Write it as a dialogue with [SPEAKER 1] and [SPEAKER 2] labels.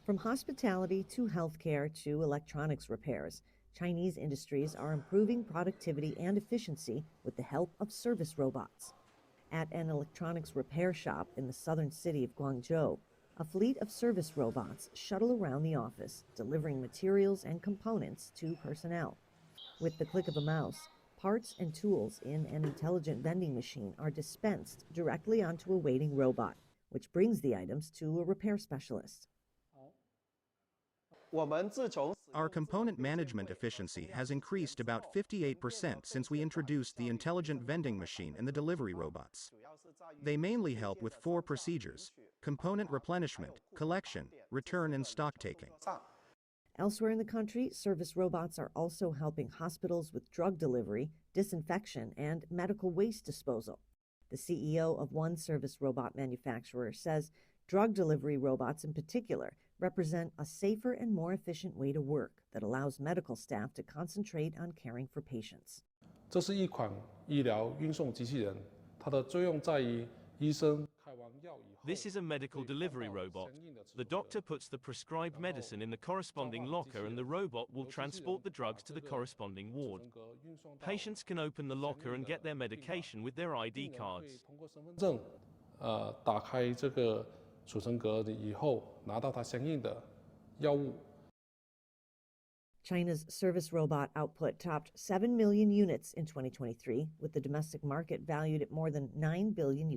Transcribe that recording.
[SPEAKER 1] From hospitality to healthcare to electronics repairs, Chinese industries are improving productivity and efficiency with the help of service robots. At an electronics repair shop in the southern city of Guangzhou, a fleet of service robots shuttle around the office, delivering materials and components to personnel. With the click of a mouse, parts and tools in an intelligent vending machine are dispensed directly onto a waiting robot, which brings the items to a repair specialist.
[SPEAKER 2] Our component management efficiency has increased about 58% since we introduced the intelligent vending machine and the delivery robots. They mainly help with 4 procedures: component replenishment, collection, return, and stock taking.
[SPEAKER 1] Elsewhere in the country, service robots are also helping hospitals with drug delivery, disinfection, and medical waste disposal. The CEO of one service robot manufacturer says drug delivery robots in particular represent a safer and more efficient way to work that allows medical staff to concentrate on caring for patients.
[SPEAKER 3] 这是一款医疗运送机器人，它的作用在于医生开完药以后。
[SPEAKER 4] This is a medical delivery robot. The doctor puts the prescribed medicine in the corresponding locker and the robot will transport the drugs to the corresponding ward. Patients can open the locker and get their medication with their ID cards.
[SPEAKER 3] 通过身份证，打开这个储存格以后，拿到它相应的药物。
[SPEAKER 1] China's service robot output topped 7 million units in 2023, with the domestic market valued at more than $9 billion.